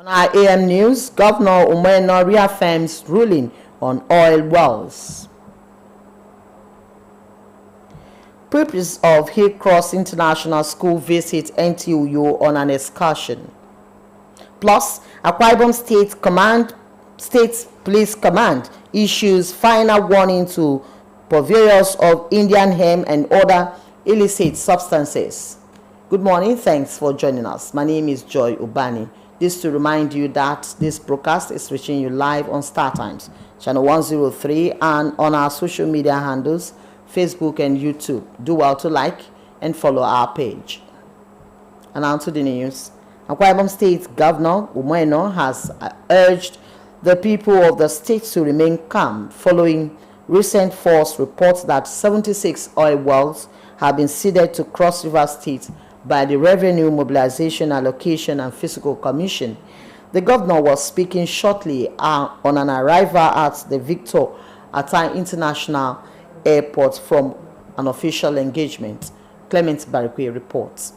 On our AM News, Governor Umoeno reaffirms ruling on oil wells. Pupils of Hillcross International School visit NTUU on an excursion. Plus, Akwa Ibom State Police Command issues final warning to purveyors of Indian hemp and other illicit substances. Good morning, thanks for joining us. My name is Joy Ubani. This to remind you that this broadcast is reaching you live on Star Times, channel 103, and on our social media handles, Facebook and YouTube. Do well to like and follow our page. And on to the news. Akwa Ibom State Governor Umoeno has urged the people of the state to remain calm following recent false reports that 76 oil wells have been ceded to Cross River State by the Revenue Mobilization Allocation and Fiscal Commission. The governor was speaking shortly on an arrival at the Victor Atai International Airport from an official engagement. Clement Barikwe reports.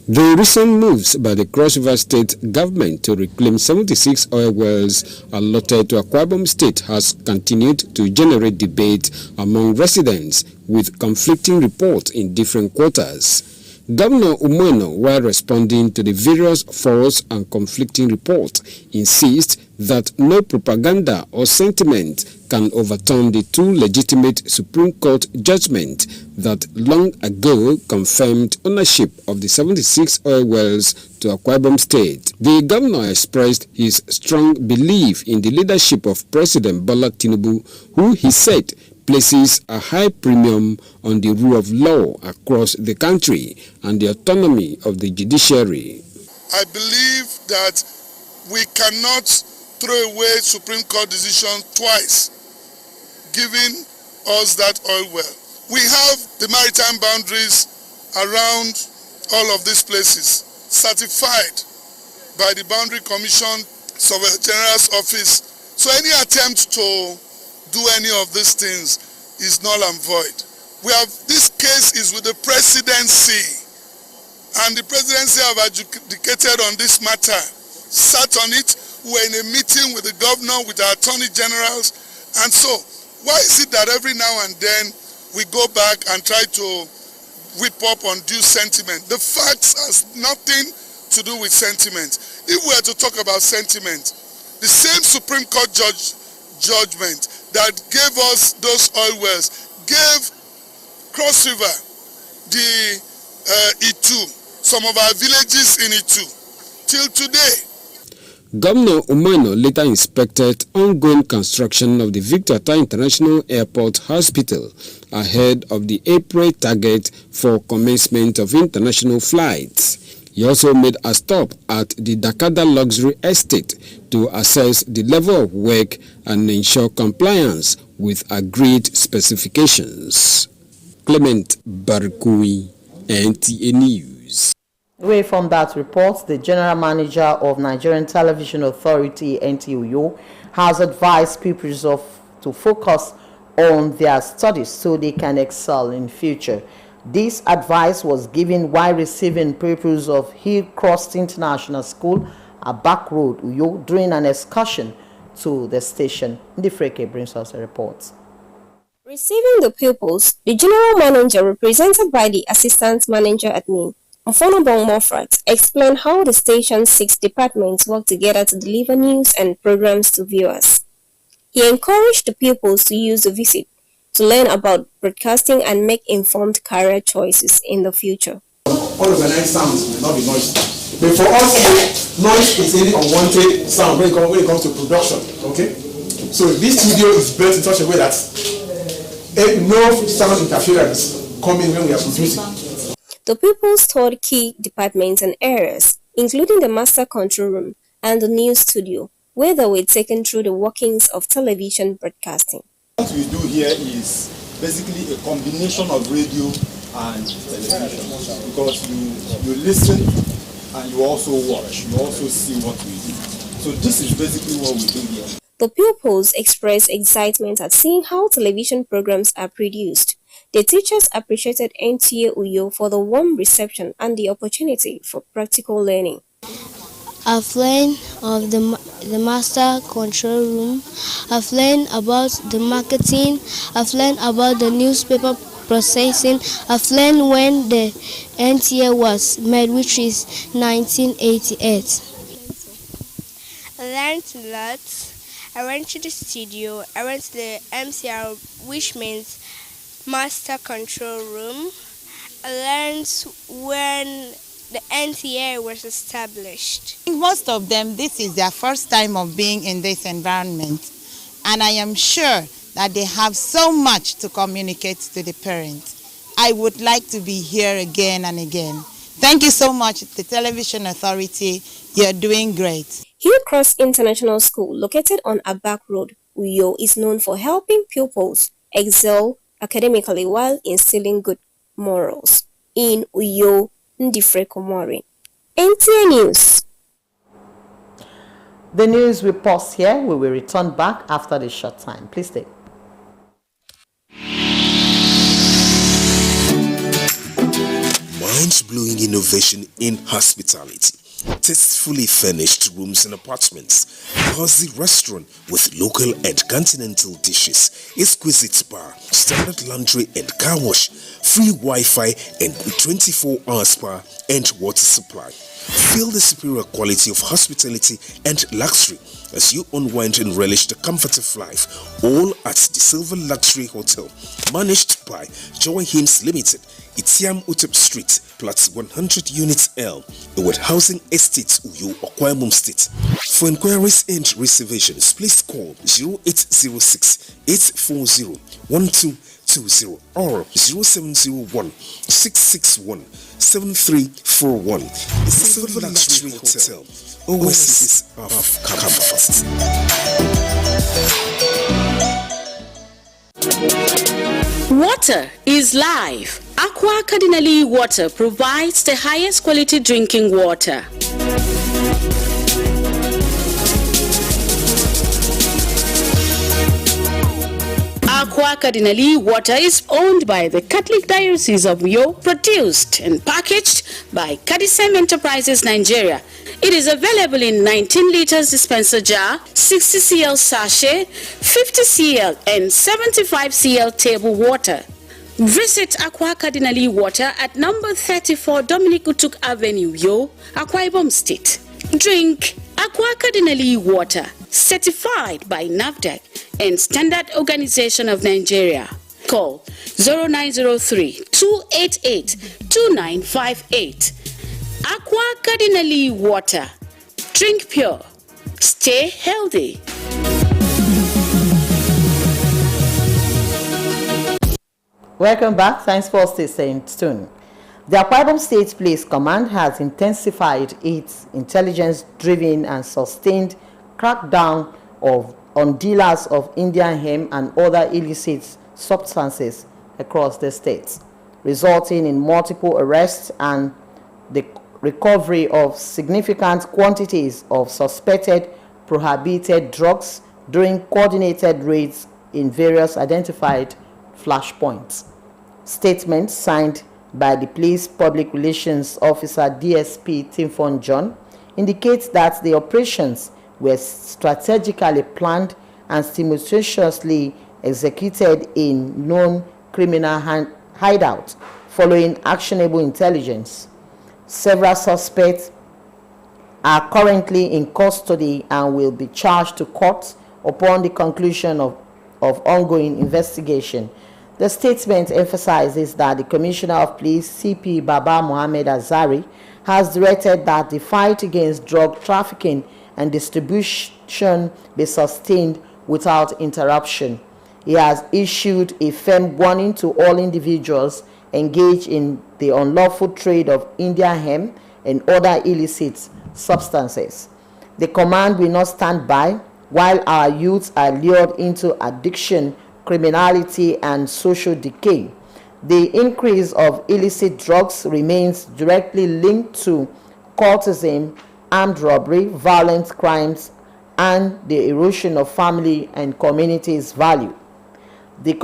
The recent moves by the Cross River State government to reclaim 76 oil wells allotted to Akwa Ibom State has continued to generate debate among residents with conflicting reports in different quarters. Governor Umoeno, while responding to the various false and conflicting reports, insists that no propaganda or sentiment can overturn the two legitimate Supreme Court judgment that long ago confirmed ownership of the 76 oil wells to Akwa Ibom State. The governor expressed his strong belief in the leadership of President Bola Tinubu, who he said places a high premium on the rule of law across the country and the autonomy of the judiciary. I believe that we cannot throw away Supreme Court decision twice, giving us that oil well. We have the maritime boundaries around all of these places, certified by the Boundary Commission, Surveyor General's Office. So any attempt to do any of these things is null and void. We have, this case is with the presidency, and the presidency have adjudicated on this matter, sat on it. We were in a meeting with the governor, with our attorney generals, and so why is it that every now and then we go back and try to whip up undue sentiment? The facts has nothing to do with sentiment. If we were to talk about sentiment, the same Supreme Court judgment that gave us those oil wells gave Cross River, the Itu, some of our villages in Itu, till today. Governor Umoeno later inspected ongoing construction of the Victor Atai International Airport Hospital ahead of the April target for commencement of international flights. He also made a stop at the Dakada Luxury Estate to assess the level of work and ensure compliance with agreed specifications. Clement Barikwe, NTA News. Away from that report, the General Manager of Nigerian Television Authority, NTUU, has advised pupils to focus on their studies so they can excel in future. This advice was given while receiving pupils of Hillcross International School, Abak Road, Uyo, during an excursion to the station. Ndifreke brings us a report. Receiving the pupils, the General Manager, represented by the Assistant Manager Admin, Ofonobong Mofrat, explained how the station's 6 departments work together to deliver news and programs to viewers. He encouraged the pupils to use the visit to learn about broadcasting and make informed career choices in the future. Unorganized sounds may not be noisy, but for us, noise is any unwanted sound when it comes to production. Okay, so this studio is built in such a way that no sound interference coming when we are producing. The pupils toured key departments and areas, including the master control room and the news studio, where they were taken through the workings of television broadcasting. What we do here is basically a combination of radio and television, because you listen and you also watch, you also see what we do. So this is basically what we do here. The pupils expressed excitement at seeing how television programs are produced. The teachers appreciated NTA Uyo for the warm reception and the opportunity for practical learning. I've learned of the master control room. I've learned about the marketing. I've learned about the newspaper processing. I've learned when the NTA was made, which is 1988. I learned lots. I went to the studio. I went to the MCR, which means Master Control Room. I learned when the NTA was established. Most of them, this is their first time of being in this environment, and I am sure that they have so much to communicate to the parents. I would like to be here again and again. Thank you so much, the Television Authority. You're doing great. Hillcross International School, located on Abak Road, Uyo, is known for helping pupils excel academically while instilling good morals. In Uyo, Ndifre Komori. NTA News. The news will pause here. We will return back after this short time. Please stay. Mind-blowing innovation in hospitality. Tastefully furnished rooms and apartments, cozy restaurant with local and continental dishes, exquisite bar, standard laundry and car wash, free Wi-Fi and 24-hour spa and water supply. Feel the superior quality of hospitality and luxury as you unwind and relish the comfort of life, all at the Silver Luxury Hotel, managed by Joy Hymns Limited, Itiam Utep Street, Plot 100 Units L, Ewed Housing Estate, Uyo, Akwa Ibom State. For inquiries and reservations, please call 0806-840-1220 or 0701-661-7341. The Silver Luxury Hotel, oasis of comfort. Water is life. Aqua Cardinali Water provides the highest quality drinking water. Aqua Cardinali Water is owned by the Catholic Diocese of Uyo, produced and packaged by Cadisem Enterprises Nigeria. It is available in 19 liters dispenser jar, 60 cl sachet, 50 cl and 75 cl table water. Visit Aqua Cardinali Water at number 34 Dominic Utuk Avenue, Uyo, Akwa Ibom State. Drink Aqua Cardinali Water, certified by NAFDAC and Standard Organization of Nigeria. Call 0903-288-2958. Aqua Cardinali Water. Drink pure. Stay healthy. Welcome back. Thanks for staying tuned. The Akwa Ibom State Police Command has intensified its intelligence-driven and sustained crackdown on dealers of Indian hemp and other illicit substances across the state, resulting in multiple arrests and the recovery of significant quantities of suspected prohibited drugs during coordinated raids in various identified flashpoints. Statements signed by the police public relations officer DSP Timfon John indicates that the operations were strategically planned and simultaneously executed in known criminal hideouts following actionable intelligence. Several suspects are currently in custody and will be charged to court upon the conclusion of ongoing investigation. The statement emphasizes that the Commissioner of Police, CP Baba Mohammed Azari, has directed that the fight against drug trafficking and distribution be sustained without interruption. He has issued a firm warning to all individuals engaged in the unlawful trade of Indian hemp and other illicit substances. The command will not stand by while our youths are lured into addiction, criminality, and social decay. The increase of illicit drugs remains directly linked to cultism, armed robbery, violent crimes, and the erosion of family and communities' value. The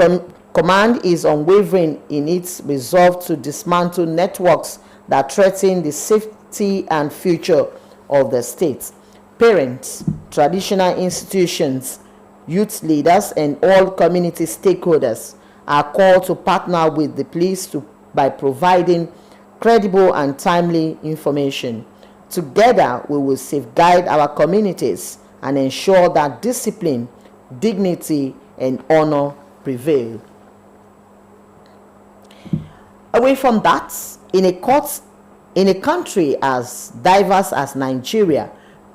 command is unwavering in its resolve to dismantle networks that threaten the safety and future of the state. Parents, traditional institutions, youth leaders, and all community stakeholders are called to partner with the police by providing credible and timely information. Together, we will safeguard our communities and ensure that discipline, dignity, and honor prevail. Away from that, in a country as diverse as Nigeria,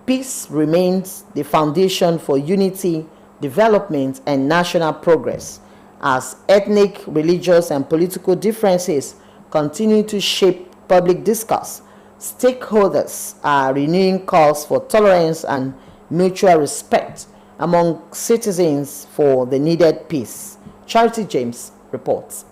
peace remains the foundation for unity, development, and national progress. As ethnic, religious, and political differences continue to shape public discourse, stakeholders are renewing calls for tolerance and mutual respect among citizens for the needed peace. Charity James reports.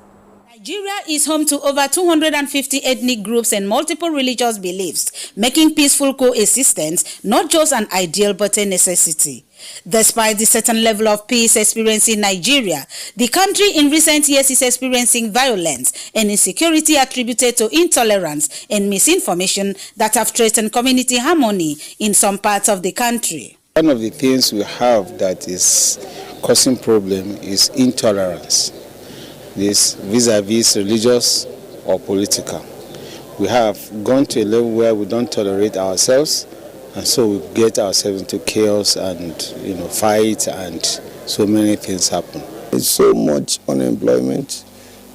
Nigeria is home to over 250 ethnic groups and multiple religious beliefs, making peaceful coexistence not just an ideal but a necessity. Despite the certain level of peace experienced in Nigeria, the country in recent years is experiencing violence and insecurity attributed to intolerance and misinformation that have threatened community harmony in some parts of the country. One of the things we have that is causing problem is intolerance. This vis-a-vis religious or political. We have gone to a level where we don't tolerate ourselves, and so we get ourselves into chaos and fight, and so many things happen. There's so much unemployment.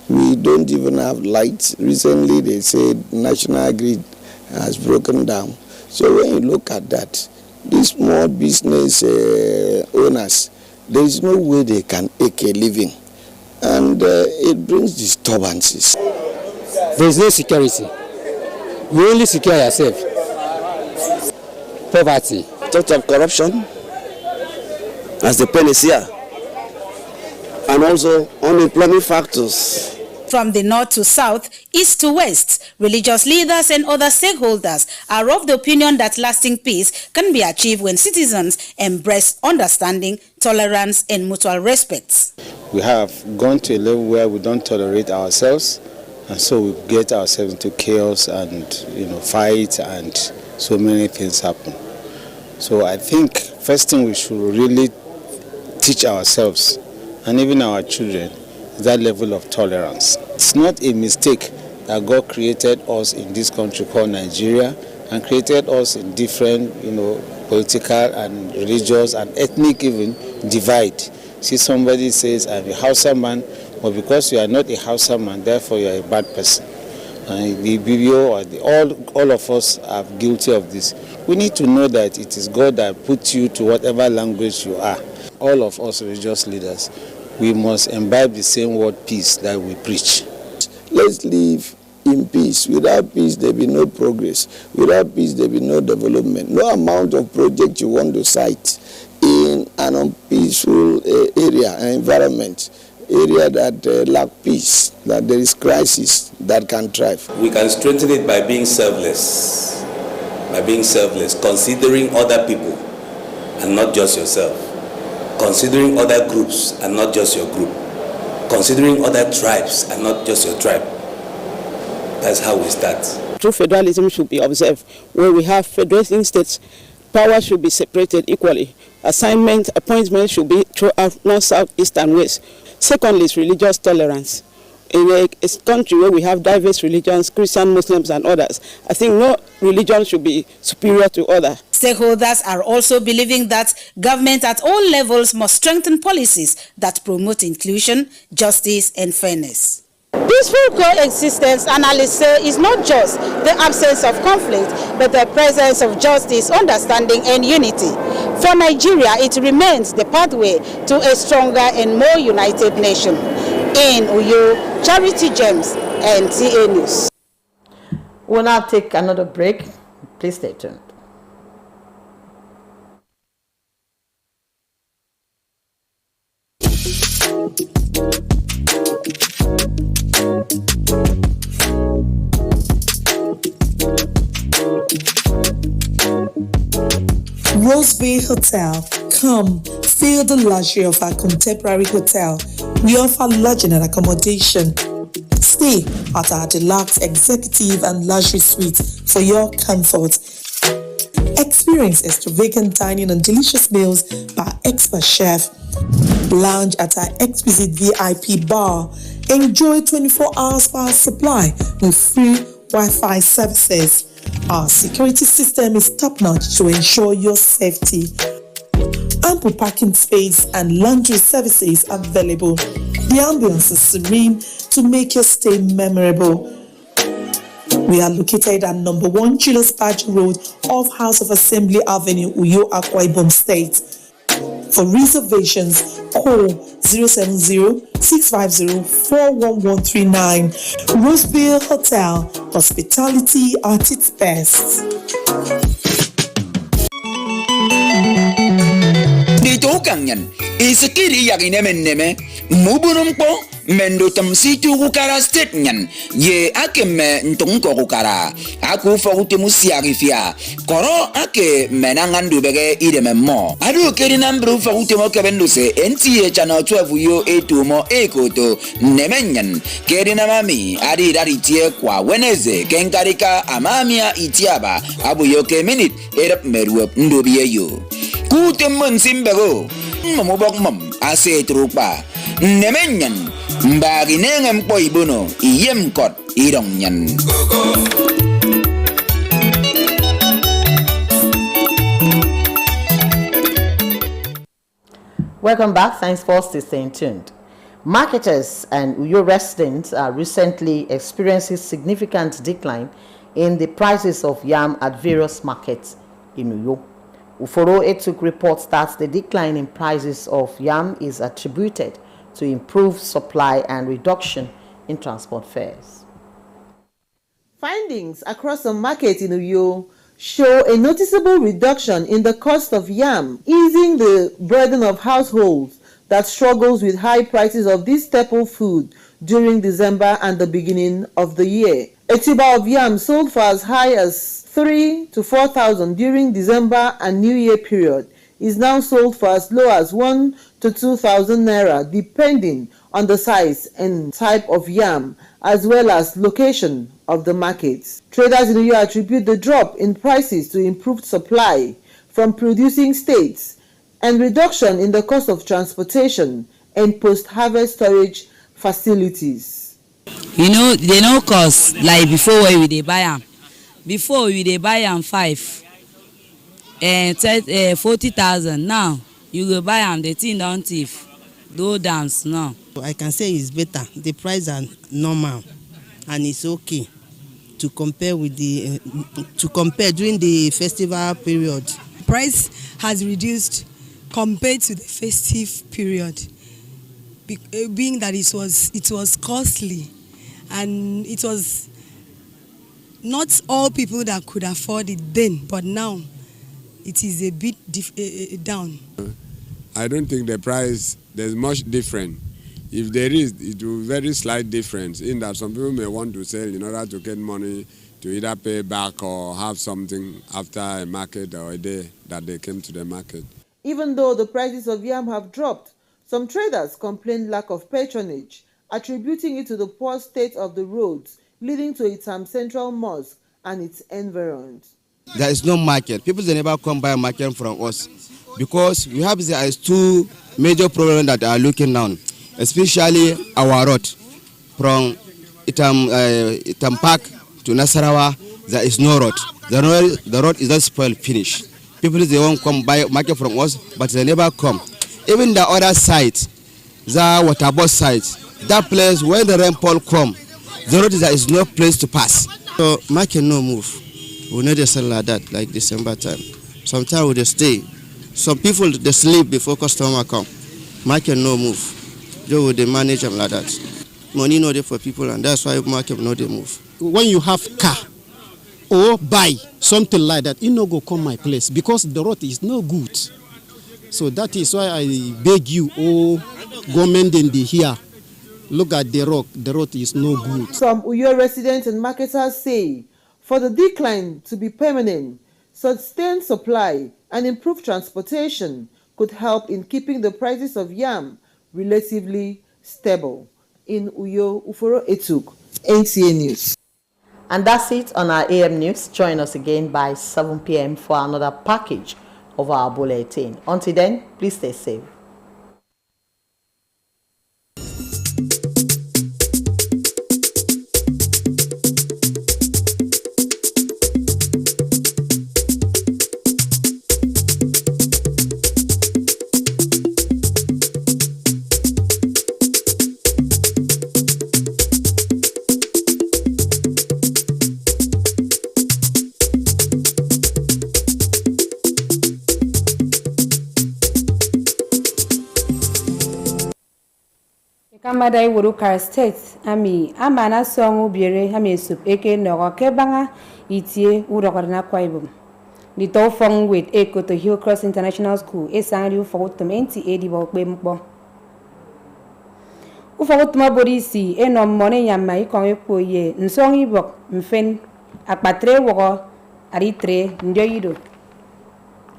We don't even have lights. Recently they said national grid has broken down. So when you look at that, these small business owners, there is no way they can make a living. And it brings disturbances. There is no security. You only secure yourself. Poverty. Thought of corruption as the panacea, and also unemployment factors. From the north to south, east to west, religious leaders and other stakeholders are of the opinion that lasting peace can be achieved when citizens embrace understanding, tolerance, and mutual respect. We have gone to a level where we don't tolerate ourselves, and so we get ourselves into chaos and fight, and so many things happen. So I think first thing we should really teach ourselves and even our children is that level of tolerance. It's not a mistake that God created us in this country called Nigeria and created us in different political and religious and ethnic even divide. See, somebody says, I'm a Hausa man, but because you are not a Hausa man, therefore you are a bad person. And the BBO or all of us are guilty of this. We need to know that it is God that puts you to whatever language you are. All of us religious leaders, we must imbibe the same word peace that we preach. Let's live in peace. Without peace, there will be no progress. Without peace, there will be no development. No amount of project you want to cite in an unpeaceful area, an environment, area that lack peace, that there is crisis, that can thrive. We can strengthen it by being selfless, considering other people and not just yourself, considering other groups and not just your group, considering other tribes and not just your tribe. That's how we start. True federalism should be observed. Where we have federating states, power should be separated equally. Appointments should be throughout north, south, east, and west. Secondly is religious tolerance. In a country where we have diverse religions, Christian, Muslims, and others, I think no religion should be superior to others. Stakeholders are also believing that government at all levels must strengthen policies that promote inclusion, justice, and fairness. Peaceful coexistence, analysts say, is not just the absence of conflict, but the presence of justice, understanding, and unity. For Nigeria, it remains the pathway to a stronger and more united nation. In Uyo, Charity James, NTA News. We'll now take another break. Please stay tuned. Rose Bay Hotel. Come, feel the luxury of our contemporary hotel. We offer lodging and accommodation. Stay at our deluxe executive and luxury suite for your comfort. Experience extravagant dining and delicious meals by expert chef. Lounge at our exquisite VIP bar. Enjoy 24 hours power supply with free Wi-Fi services. Our security system is top-notch to ensure your safety. Ample parking space and laundry services available. The ambience is serene to make your stay memorable. We are located at number 1 Julius Badger Road off House of Assembly Avenue, Uyo, Akwa Ibom State. For reservations, call 070-650-41139. Roseville Hotel, hospitality at its best. Kanyan isikiri yaginemeneme mubunumpo mendo tamsitu kukara state nyan ye ake me ntonko kukara aku fokuti musiarifia koro ake menangandu bege ideme mo adu keri nambru fokuti mo kebenduse NTA channel 12 yo etumo ekoto nemenyan keri namami adi daritie kwa weneze kenkarika amamia itiaba abu yoke minute erap meruep ndobiye yo kutemen simbego mamubok mam ase trupa nemenyan mbagi nengem poi bono iyem kot irong nyan. Welcome back. Thanks for staying tuned. Marketers and Uyo residents are recently experiencing significant decline in the prices of yam at various markets in Uyo. Uforo Etuk reports that the decline in prices of yam is attributed to improved supply and reduction in transport fares. Findings across the market in Uyo show a noticeable reduction in the cost of yam, easing the burden of households that struggles with high prices of this staple food during December and the beginning of the year. A tuber of yam sold for as high as 3,000 to 4,000 during December and New Year period is now sold for as low as 1,000 to 2,000 naira, depending on the size and type of yam, as well as location of the markets. Traders in Uyo attribute the drop in prices to improved supply from producing states and reduction in the cost of transportation and post-harvest storage facilities. You know, they no cost like before where we dey buy am. Before we dey buy am 40,000. Now you go buy am, the thing don't thief. Go dance now. I can say it's better. The price are normal, and it's okay to compare with the during the festival period. Price has reduced compared to the festive period, being that it was costly, and it was not all people that could afford it then, but now it is a bit down. I don't think the price, there's much different. If there is, it will be very slight difference in that some people may want to sell in order to get money to either pay back or have something after a market or a day that they came to the market. Even though the prices of yam have dropped, some traders complain lack of patronage, attributing it to the poor state of the roads leading to Itam Central Mosque and its environs. There is no market. People they never come buy a market from us because we have two major problems that are looking down, especially our road from Itam Park to Nasarawa. There is no road. The road is not spoiled, finished. People they won't come buy market from us, but they never come. Even the other side, the waterboard side, that place when the rainfall come, the road there is no place to pass. So market no move. We need to sell like that, like December time. Sometimes we just stay. Some people they sleep before customer come. Market no move. They will manage them like that. Money no there for people, and that's why market no they move. When you have car or buy something like that, you no go come my place because the road is no good. So that is why I beg you, government in the here, look at the road is no good. Some Uyo residents and marketers say for the decline to be permanent, sustained supply and improved transportation could help in keeping the prices of yam relatively stable. In Uyo, Uforo Etuk, NTA News. And that's it on our AM News. Join us again by 7 p.m. for another package of our bulletin. Until then, please stay safe. Kamada Iwurukara State, Ami, Amana Song Ubiere, Hamesup, Eke, Noro, Kebanga, Itie, Urokarna Kwaibum. The Tofong with Eko to Hillcross International School, Esangu for Utomenti, Edibo, Bembo. Ufotuma Borisi, Enom Money Yama, Ikopo ye, Nsongi Bok, Mfen, Apatre Woro, Aritre, Njoido.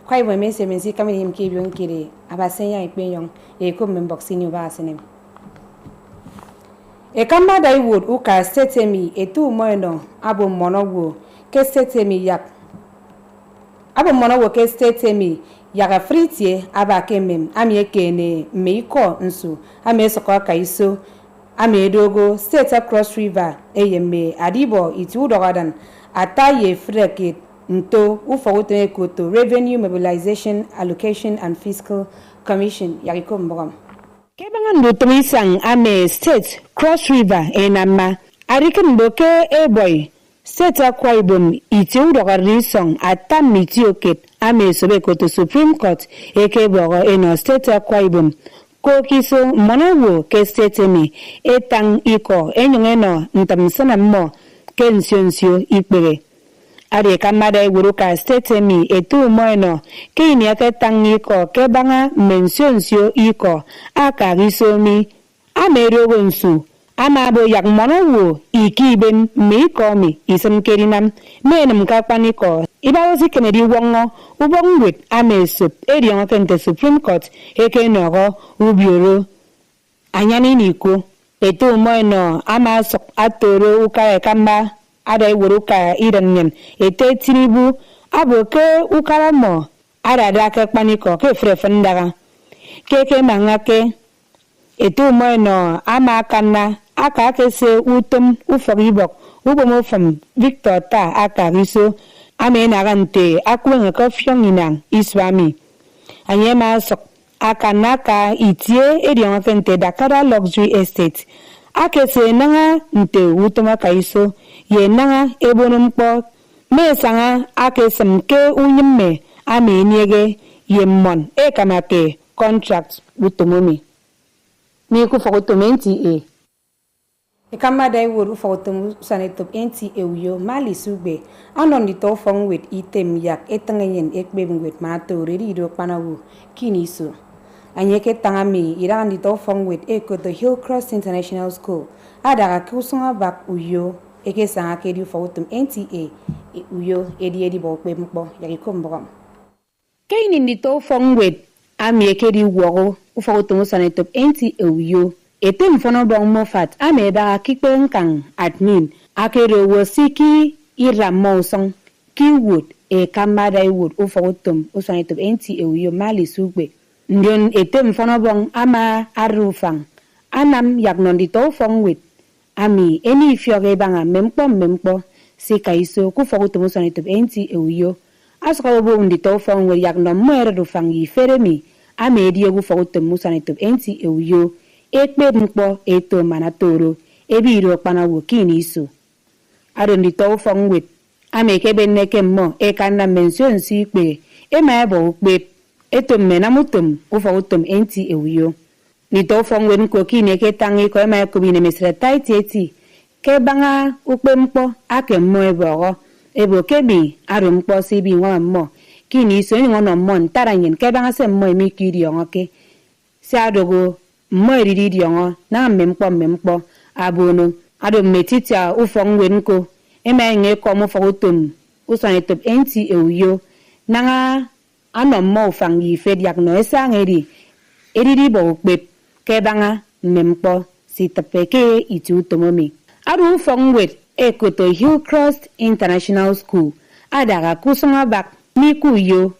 Kwaibo Mese Mensi coming him Kibion Kiri, Abasenya Ipeyong, Eko Memboxini Basenem. Ekamba Daiwood uka setemi etu moeno abo monowo ke setemi yak abo monowo ke setemi yaga fritie aba kemem ami ekene meiko nsu ami esoko kaiso ami edogo state across river eyeme adibo itu dogadan ataye freke nto ufowoto ekoto revenue mobilization allocation and fiscal commission yariko mbogam Kebangan Lutumisang Ame State Cross River Enama Arikan Boke Eboy State Akwaibum Itiu Dogarisong Atam Mitioket Ame Sobeko to Supreme Court Ekeboro Eno State Akwaibum Kokiso Monawo Ke State Mi Etang Iko Enyongeno Ntamsana Mo Kensionsio Ipere Ari Kamada Iwurukara State Mi etu moeno ke iniake tangiko ke banga mensionsio iko akariso mi amerogo nsu amabo yak monowo ikiben mi ko mi isem kerinam menam kapaniko ibawosi kenedi wongo ubongwit amesup edion kente Supreme Court ekenoro ubioro anyani niko etu moeno amasok atoro ukare kamba ada Iwurukara iranyen ete Tinubu aboke ukaramo ada dake paniko ke frefendara keke mangake etu moino ama kana aka kese utum uforibok ubomo from Victor ta aka riso amena gante akwenga ka fyonginang iswami anyema sok aka naka itie edion fente Dakara Luxury Estate akese nanga nte utuma kaiso ye nanga ebonumpo mesanga akesem ke unyemme ameniege yemmon ekamake contract utumumi ni ku fotomenti Ekamba Daiwood fotom sanetop enti euyo mali sugbe anon di tofong with item yak etangayen ekbem with mato rido panawu kiniso anyeke tangami iran di tofong with eko the Hillcross International School adara kusunga bak uyo eke sanga kedi fotom NTA uyo edi bokbe mpo yakikombom Kaini di tofong with ami ekedi woro ufotom sanetop NTA uyo etem fono bong mofat ameba kikpenkang admin akere wosiki iramosong kiwood Ekamba Daiwood ufotom usanetop NTA uyo mali sugbe ndion etem fono bong ama arufang anam yaknon di tofong with ami eni fioge banga mempo sikaiso ku fotom usanetop NTA uyo asko bo ndi tofong with yaknon moere rufang yiferemi amedi egu fotom usanetop NTA uyo ekpe mkpo eto manatoro ebiro pana wokini iso adondi tofong with amekebe neke mo ekana mention si pe emaebo ukpe eto menamutum ufotom NTA uyo ni tofong with ko kine ke tangi ko ema ko bine mesre taiti ke banga ukpe mkpo ake mo ebo kebi arum mkpo si bi nwa mo kini iso ni ngono mo ntaranyen ke banga se mo emikiri onke si adogo mo eriri yongo na mmemkpo abono ado metitia ufong wenko emenge ko mo fotom usanetop NTA uyo nanga ano mo fang yi fediak no esangeri eriri bo ukpe ke banga mmemkpo si tapeke itu tomomi ado ufong wet Ekoto Hillcrest International School adaga kusonga bak miku yo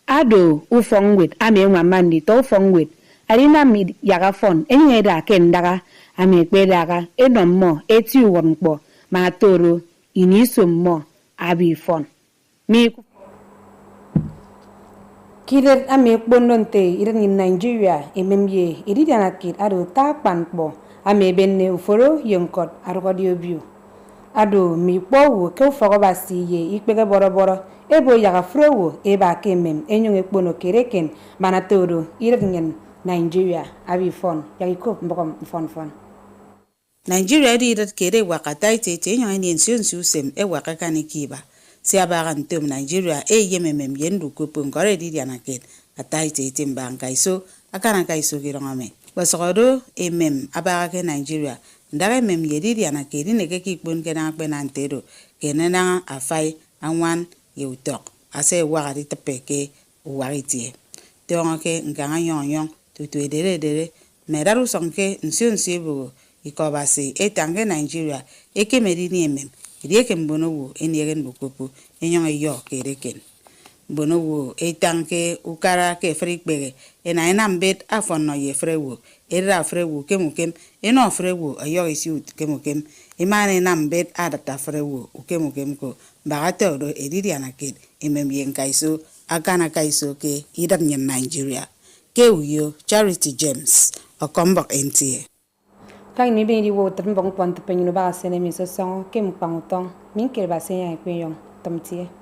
ado ufongwet ame mandi to ufongwet alina mid yaga fon enye da kendaga ame kpedaga enommo eti wonpo ma toro inisommo abi fon miku kider ame kbondonte irin in Nigeria ememye iridiana kid ado ta panpo ame benne uforo yonkot arugodiobio ado mi kpowo ke ufogoba siye ikpege boroboro ebo yaga frowo eba kemem enyong ekpono kereken manatoro irin Nigeria abi fon yagiko mbogom fon Nigeria di irat kere wakatai tete nyong ni ensiu sem e wakakani kiba si abagan tum Nigeria e yememem yendu kupun kore di dianaket atai tete mbanga iso akana kaiso girongame wasogodo emem abaga ke Nigeria ndaga mem yedi dianaket ni neke kipun ke na penantero kenena afai anwan yeutok ase wagari tepeke uwaritie teonga ke nganga yong tutuedere meraru sonke nsibu ikobasi etange Nigeria eke medini emem irieke mbono wo eniegen bukopu enyong yo kereken mbono wo etange ukara ke frikbege ena mbet afonno ye frewo era frewo kemukem eno frewo ayo isi kemukem imane nambet adata frewo ukemukem ko bagate odo edidiana kid emem yen kaiso akana kaiso ke idan nyen Nigeria ke uyo Charity James okombok NTA kang ni ben di wo tan bong pon te penyu ba sene mi so song kem pang tong min ker ba sen ya pe yong tam tie